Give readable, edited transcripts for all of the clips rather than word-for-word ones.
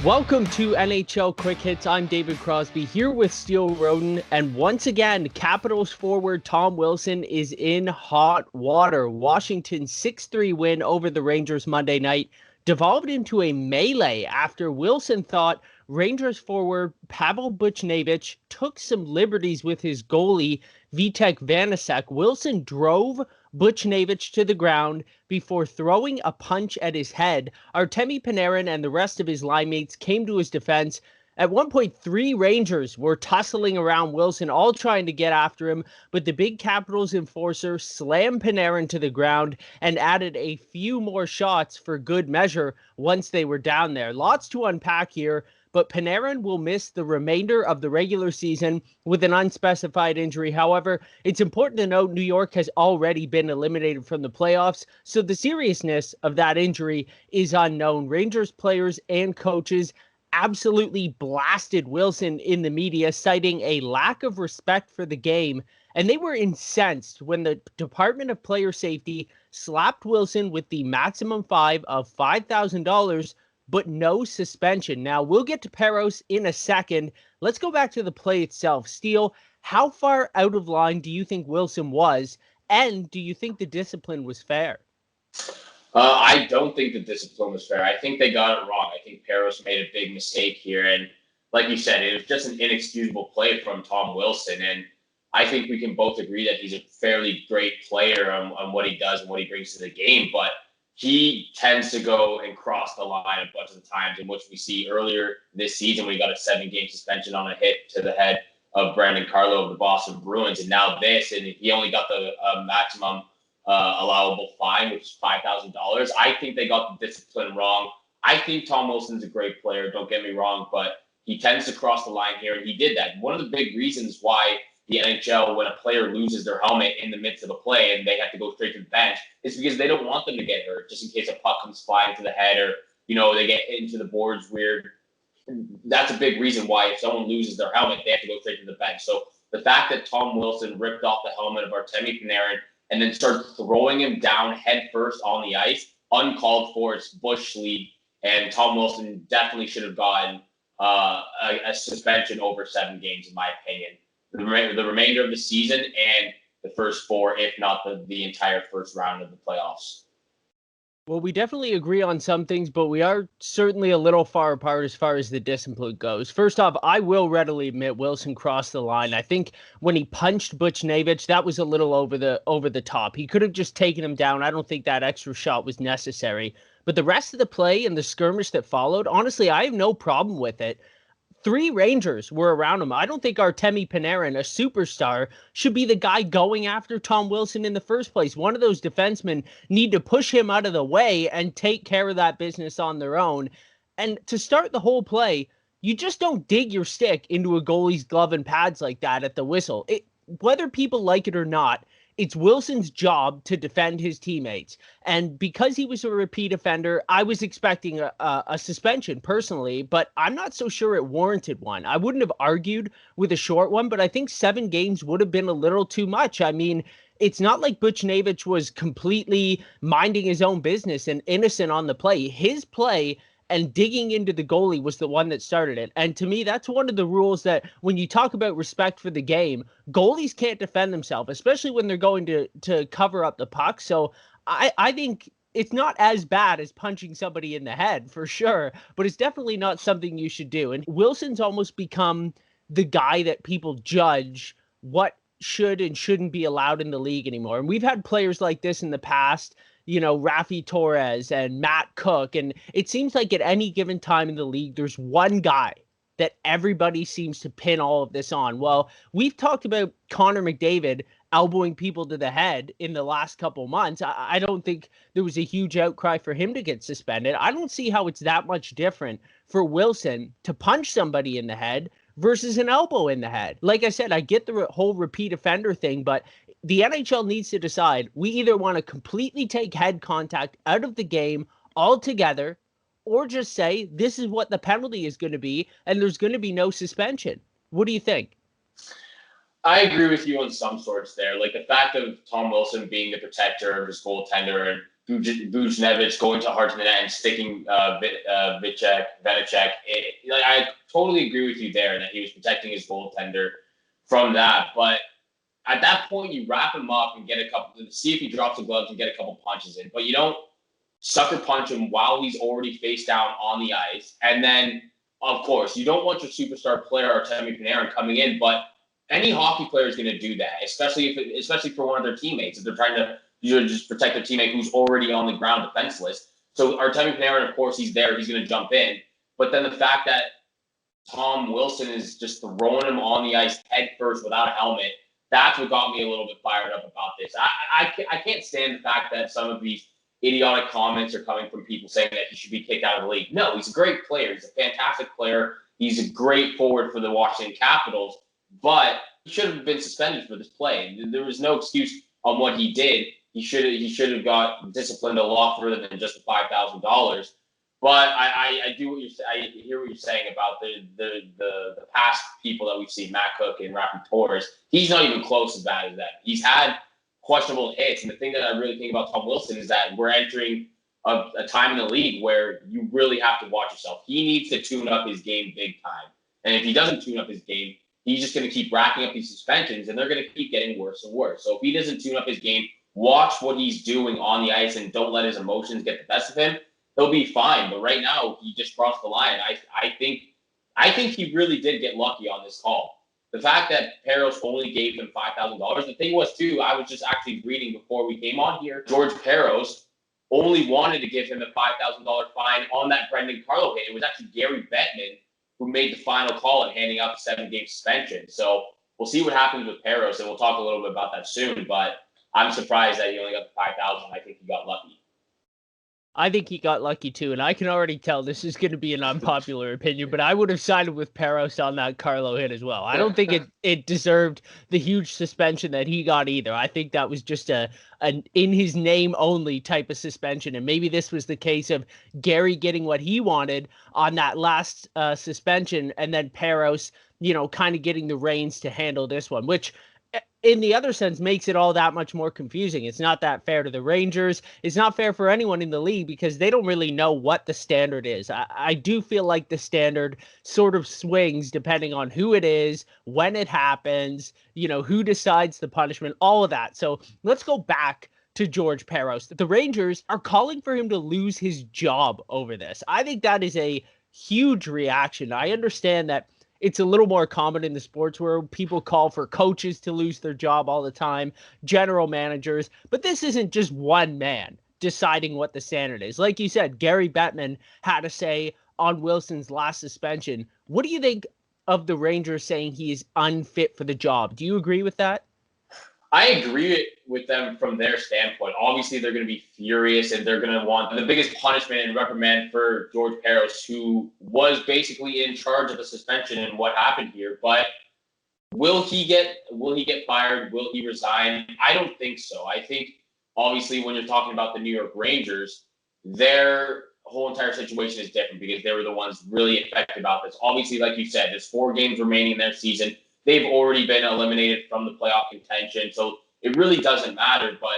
Welcome to NHL Quick Hits. I'm David Crosby here with Steele Roden. And once again, Capitals forward Tom Wilson is in hot water. Washington's 6-3 win over the Rangers Monday night devolved into a melee after Wilson thought Rangers forward Pavel Buchnevich took some liberties with his goalie, Vitek Vanecek. Wilson drove Buchnevich to the ground before throwing a punch at his head. Artemi Panarin and the rest of his line mates came to his defense. At one point, 3 Rangers were tussling around Wilson, all trying to get after him, but the big Capitals enforcer slammed Panarin to the ground and added a few more shots for good measure once they were down there. Lots to unpack here, but Panarin will miss the remainder of the regular season with an unspecified injury. However, it's important to note New York has already been eliminated from the playoffs, so the seriousness of that injury is unknown. Rangers players and coaches absolutely blasted Wilson in the media, citing a lack of respect for the game. And they were incensed when the Department of Player Safety slapped Wilson with the maximum fine of $5,000, but no suspension. Now, we'll get to Parros in a second. Let's go back to the play itself. Steele, how far out of line do you think Wilson was? And do you think the discipline was fair? I don't think the discipline was fair. I think they got it wrong. I think Parros made a big mistake here. And like you said, it was just an inexcusable play from Tom Wilson. And I think we can both agree that he's a fairly great player on what he does and what he brings to the game. But he tends to go and cross the line a bunch of the times, in which we see earlier this season when he got a 7-game suspension on a hit to the head of Brandon Carlo of the Boston Bruins. And now this, and he only got the maximum allowable fine, which is $5,000. I think they got the discipline wrong. I think Tom Wilson's a great player, don't get me wrong, but he tends to cross the line here, and he did that. One of the big reasons why the NHL, when a player loses their helmet in the midst of a play and they have to go straight to the bench, is because they don't want them to get hurt, just in case a puck comes flying to the head or, they get hit into the boards weird. That's a big reason why if someone loses their helmet, they have to go straight to the bench. So the fact that Tom Wilson ripped off the helmet of Artemi Panarin and then started throwing him down head first on the ice, uncalled for. It's Bush League, and Tom Wilson definitely should have gotten a suspension over 7 games, in my opinion. The remainder of the season and the first 4, if not the entire first round of the playoffs. Well, we definitely agree on some things, but we are certainly a little far apart as far as the discipline goes. First off, I will readily admit Wilson crossed the line. I think when he punched Buchnevich, that was a little over the top. He could have just taken him down. I don't think that extra shot was necessary. But the rest of the play and the skirmish that followed, honestly, I have no problem with it. 3 Rangers were around him. I don't think Artemi Panarin, a superstar, should be the guy going after Tom Wilson in the first place. One of those defensemen need to push him out of the way and take care of that business on their own. And to start the whole play, you just don't dig your stick into a goalie's glove and pads like that at the whistle. Whether people like it or not, it's Wilson's job to defend his teammates. And because he was a repeat offender, I was expecting a suspension personally, but I'm not so sure it warranted one. I wouldn't have argued with a short one, but I think 7 games would have been a little too much. I mean, it's not like Buchnevich was completely minding his own business and innocent on the play. His play and digging into the goalie was the one that started it. And to me, that's one of the rules that when you talk about respect for the game, goalies can't defend themselves, especially when they're going to cover up the puck. So I think it's not as bad as punching somebody in the head for sure, but it's definitely not something you should do. And Wilson's almost become the guy that people judge what should and shouldn't be allowed in the league anymore. And we've had players like this in the past, Rafi Torres and Matt Cook. And it seems like at any given time in the league, there's one guy that everybody seems to pin all of this on. Well, we've talked about Connor McDavid elbowing people to the head in the last couple months. I don't think there was a huge outcry for him to get suspended. I don't see how it's that much different for Wilson to punch somebody in the head versus an elbow in the head. Like I said, I get the whole repeat offender thing, but the NHL needs to decide. We either want to completely take head contact out of the game altogether, or just say this is what the penalty is going to be, and there's going to be no suspension. What do you think? I agree with you on some sorts there. Like the fact of Tom Wilson being the protector of his goaltender and Buchnevich going to hard to the net and sticking Vanecek. I totally agree with you there that he was protecting his goaltender from that. But at that point, you wrap him up and get a couple, see if he drops the gloves and get a couple punches in. But you don't sucker punch him while he's already face down on the ice. And then, of course, you don't want your superstar player, Artemi Panarin, coming in. But any hockey player is going to do that, especially for one of their teammates if they're trying to just protect their teammate who's already on the ground defenseless. So Artemi Panarin, of course, he's there. He's going to jump in. But then the fact that Tom Wilson is just throwing him on the ice head first without a helmet, that's what got me a little bit fired up about this. I can't stand the fact that some of these idiotic comments are coming from people saying that he should be kicked out of the league. No, he's a great player. He's a fantastic player. He's a great forward for the Washington Capitals. But he should have been suspended for this play. There was no excuse on what he did. He should have got disciplined a lot further than just the $5,000. But I hear what you're saying about the past people that we've seen, Matt Cook and Rafi Torres. He's not even close as bad as that. He's had questionable hits, and the thing that I really think about Tom Wilson is that we're entering a time in the league where you really have to watch yourself. He needs to tune up his game big time, and if he doesn't tune up his game, he's just going to keep racking up these suspensions, and they're going to keep getting worse and worse. So if he doesn't tune up his game, watch what he's doing on the ice and don't let his emotions get the best of him, he'll be fine. But right now, he just crossed the line. I think he really did get lucky on this call. The fact that Parros only gave him $5,000. The thing was, too, I was just actually reading before we came on here, George Parros only wanted to give him a $5,000 fine on that Brendan Carlo hit. It was actually Gary Bettman who made the final call and handing out the 7-game suspension. So we'll see what happens with Parros, and we'll talk a little bit about that soon. But I'm surprised that he only got the $5,000. I think he got lucky. I think he got lucky too, and I can already tell this is going to be an unpopular opinion, but I would have sided with Parros on that Carlo hit as well. I don't think it deserved the huge suspension that he got either. I think that was just an in his name only type of suspension, and maybe this was the case of Gary getting what he wanted on that last suspension, and then Parros, kind of getting the reins to handle this one, which in the other sense makes it all that much more confusing. It's not that fair to the Rangers. It's not fair for anyone in the league because they don't really know what the standard is. I do feel like the standard sort of swings depending on who it is, when it happens, who decides the punishment, all of that. So let's go back to George Parros. The Rangers are calling for him to lose his job over this. I think that is a huge reaction. I understand that it's a little more common in the sports world. People call for coaches to lose their job all the time, general managers. But this isn't just one man deciding what the standard is. Like you said, Gary Bettman had a say on Wilson's last suspension. What do you think of the Rangers saying he is unfit for the job? Do you agree with that? I agree with them from their standpoint. Obviously, they're going to be furious and they're going to want the biggest punishment and reprimand for George Parros, who was basically in charge of the suspension and what happened here. But will he get fired? Will he resign? I don't think so. I think obviously when you're talking about the New York Rangers, their whole entire situation is different because they were the ones really affected about this. Obviously, like you said, there's 4 games remaining in their season. They've already been eliminated from the playoff contention, so it really doesn't matter, but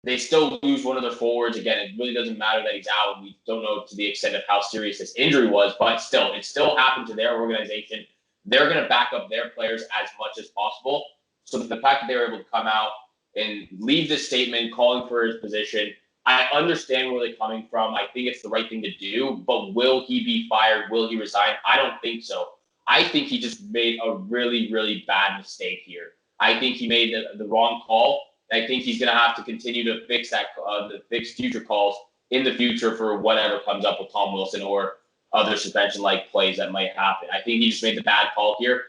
they still lose one of their forwards. Again, it really doesn't matter that he's out. We don't know to the extent of how serious this injury was, but still, it still happened to their organization. They're going to back up their players as much as possible. So the fact that they were able to come out and leave this statement calling for his position, I understand where they're coming from. I think it's the right thing to do, but will he be fired? Will he resign? I don't think so. I think he just made a really, really bad mistake here. I think he made the wrong call. I think he's going to have to continue to fix fix future calls in the future for whatever comes up with Tom Wilson or other suspension-like plays that might happen. I think he just made the bad call here.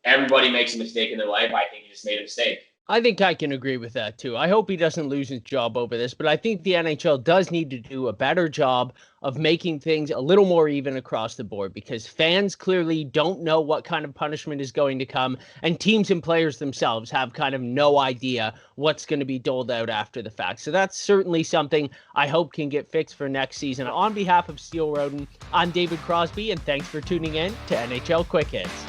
Everybody makes a mistake in their life. I think he just made a mistake. I think I can agree with that too. I hope he doesn't lose his job over this, but I think the NHL does need to do a better job of making things a little more even across the board because fans clearly don't know what kind of punishment is going to come, and teams and players themselves have kind of no idea what's going to be doled out after the fact. So that's certainly something I hope can get fixed for next season. On behalf of Steel Roden, I'm David Crosby, and thanks for tuning in to NHL Quick Hits.